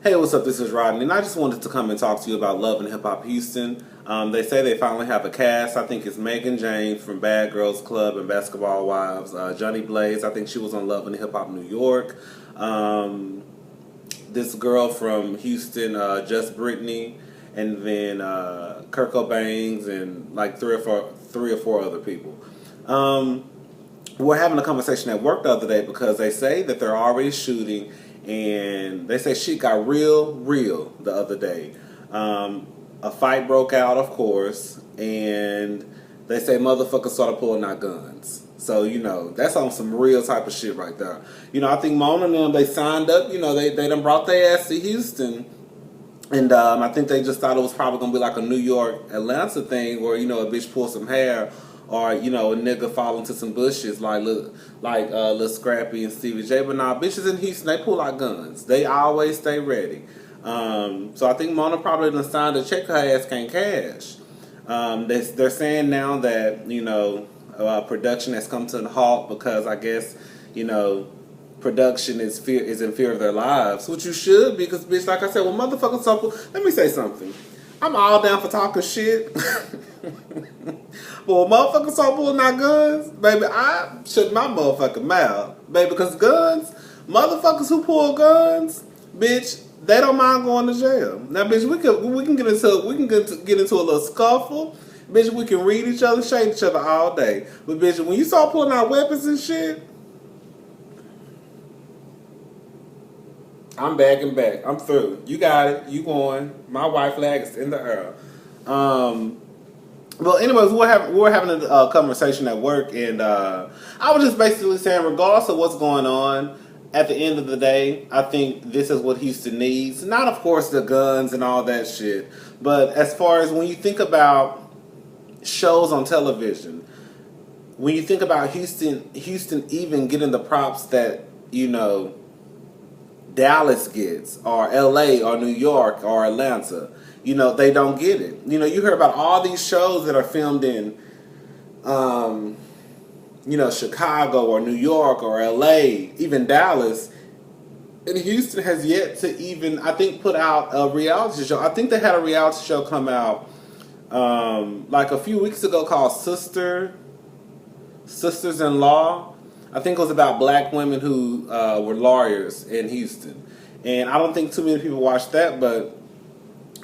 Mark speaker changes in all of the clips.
Speaker 1: Hey, what's up? This is Rodney, and I just wanted to come and talk to you about Love and Hip Hop Houston. They say they finally have a cast. I think it's Megan James from Bad Girls Club and Basketball Wives. Johnny Blaze, I think she was on Love and Hip Hop New York. This girl from Houston, Just Brittany, and then Kurt Cobain's, and like three or four other people. We're having a conversation at work the other day because they say that they're already shooting, and they say shit got real the other day. A fight broke out, of course, and they say motherfuckers started pulling out guns. So, that's on some real type of shit right there. I think Mona and them, they signed up, they done brought their ass to Houston. And I think they just thought it was probably going to be like a New York, Atlanta thing where, a bitch pull some hair, or, a nigga fall into some bushes like Lil Scrappy and Stevie J. But nah, bitches in Houston, they pull out guns. They always stay ready. So I think Mona probably done signed a check her ass can't cash. They're saying now that, production has come to a halt because I guess, production is in fear of their lives, which you should, because bitch, like I said, well, motherfuckers, let me say something. I'm all down for talking shit. But when motherfuckers start pulling out guns, baby, I shut my motherfucking mouth, baby, because guns, motherfuckers who pull guns, bitch, they don't mind going to jail. Now, bitch, we can get into a little scuffle. Bitch, we can read each other, shade each other all day. But bitch, when you start pulling out weapons and shit, I'm backing back. I'm through. You got it. You going. My white flag is in the air. Well, anyways, we were having a conversation at work, and I was just basically saying, regardless of what's going on, at the end of the day, I think this is what Houston needs. Not, of course, the guns and all that shit, but as far as when you think about shows on television, when you think about Houston even getting the props that, Dallas gets, or LA, or New York, or Atlanta, they don't get it. You hear about all these shows that are filmed in, Chicago, or New York, or LA, even Dallas, and Houston has yet to even, I think, put out a reality show. I think they had a reality show come out, like a few weeks ago called Sisters-in-Law. I think it was about black women who were lawyers in Houston. And I don't think too many people watched that, but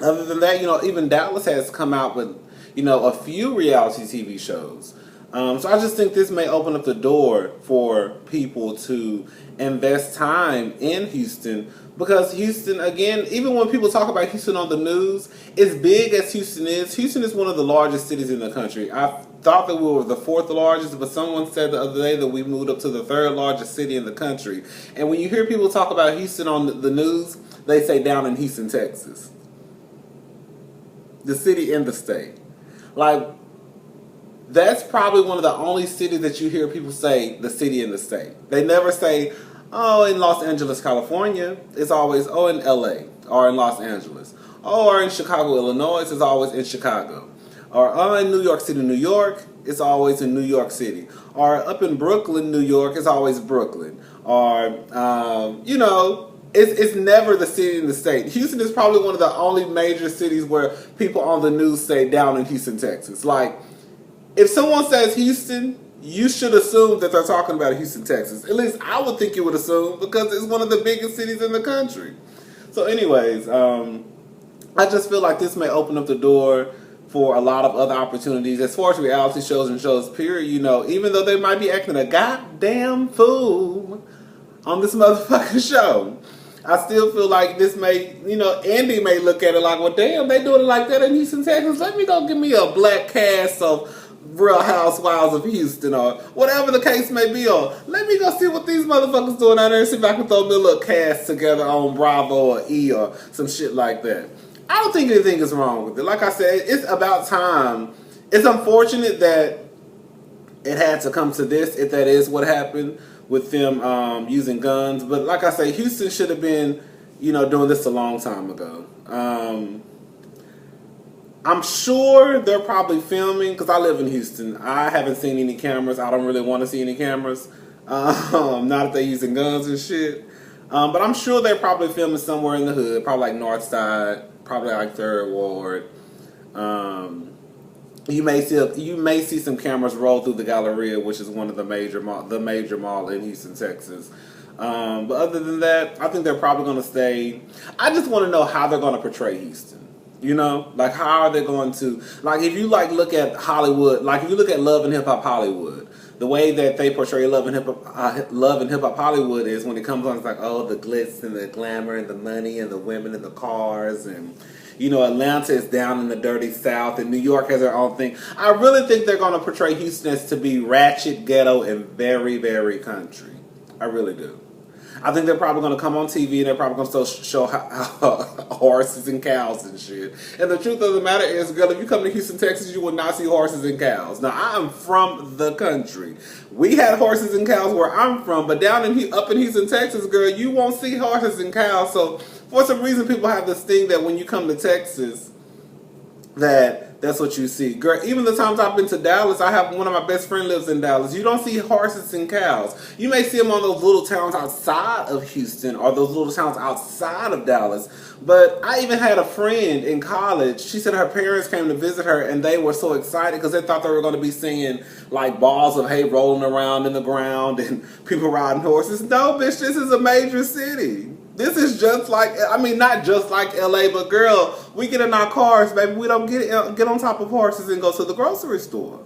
Speaker 1: other than that, even Dallas has come out with, a few reality TV shows. So I just think this may open up the door for people to invest time in Houston, because Houston, again, even when people talk about Houston on the news, as big as Houston is one of the largest cities in the country. I thought that we were the fourth largest, but someone said the other day that we moved up to the third largest city in the country. And when you hear people talk about Houston on the news, they say down in Houston, Texas. The city and the state. Like, that's probably one of the only cities that you hear people say the city and the state. They never say, oh, in Los Angeles, California. It's always, oh, in LA, or in Los Angeles. Oh, or in Chicago, Illinois, it's always in Chicago. Or oh, in New York City, New York, it's always in New York City. Or up in Brooklyn, New York, it's always Brooklyn. Or, it's never the city and the state. Houston is probably one of the only major cities where people on the news say down in Houston, Texas. Like, if someone says Houston, you should assume that they're talking about Houston, Texas. At least I would think you would assume, because it's one of the biggest cities in the country. So anyways, I just feel like this may open up the door for a lot of other opportunities as far as reality shows and shows, period. Even though they might be acting a goddamn fool on this motherfucking show, I still feel like this may, Andy may look at it like, well, damn, they doing it like that in Houston, Texas. Let me go give me a black cast of Real Housewives of Houston, or whatever the case may be, or let me go see what these motherfuckers doing out there and see if I can throw me a little cast together on Bravo or E or some shit like that. I don't think anything is wrong with it. Like I said, it's about time. It's unfortunate that it had to come to this, if that is what happened with them using guns. But like I say, Houston should have been, doing this a long time ago. I'm sure they're probably filming, because I live in Houston. I haven't seen any cameras. I don't really want to see any cameras. Not if they're using guns and shit. But I'm sure they're probably filming somewhere in the hood, probably like North Side, probably like Third Ward. Um, you may see some cameras roll through the Galleria, which is one of the major mall in Houston, Texas. But other than that, I think they're probably going to stay. I just want to know how they're going to portray Houston. You know, like how are they going to like if you like look at Hollywood, like if you look at Love and Hip Hop Hollywood, the way that they portray Love and Hip Hop Hollywood is when it comes on, it's like, oh, the glitz and the glamour and the money and the women and the cars, and you know, Atlanta is down in the dirty South and New York has their own thing. I really think they're going to portray Houston as to be ratchet, ghetto, and very, very country. I really do. I think they're probably going to come on TV and they're probably going to show horses and cows and shit. And the truth of the matter is, girl, if you come to Houston, Texas, you will not see horses and cows. Now, I am from the country. We had horses and cows where I'm from, but up in Houston, Texas, girl, you won't see horses and cows. So, for some reason, people have this thing that when you come to Texas, that's what you see. Girl, even the times I've been to Dallas, I have one of my best friends lives in Dallas. You don't see horses and cows. You may see them on those little towns outside of Houston or those little towns outside of Dallas. But I even had a friend in college. She said her parents came to visit her and they were so excited because they thought they were going to be seeing like balls of hay rolling around in the ground and people riding horses. No, bitch, this is a major city. This is just like, I mean, not just like LA, but girl, we get in our cars, baby. We don't get on top of horses and go to the grocery store.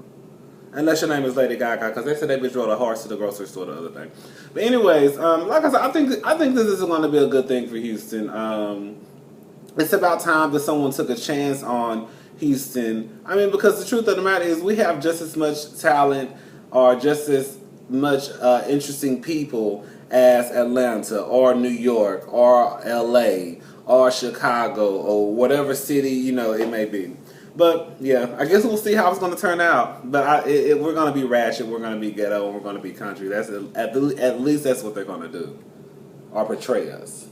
Speaker 1: Unless your name is Lady Gaga, because they said they bitch rode a horse to the grocery store the other day. But anyways, like I said, I think this is going to be a good thing for Houston. It's about time that someone took a chance on Houston. I mean, because the truth of the matter is we have just as much talent or just as much interesting people as Atlanta or New York or LA or Chicago or whatever city, you know, it may be. But yeah, I guess we'll see how it's going to turn out. But we're going to be ratchet, we're going to be ghetto, and we're going to be country. That's at least that's what they're going to do or portray us.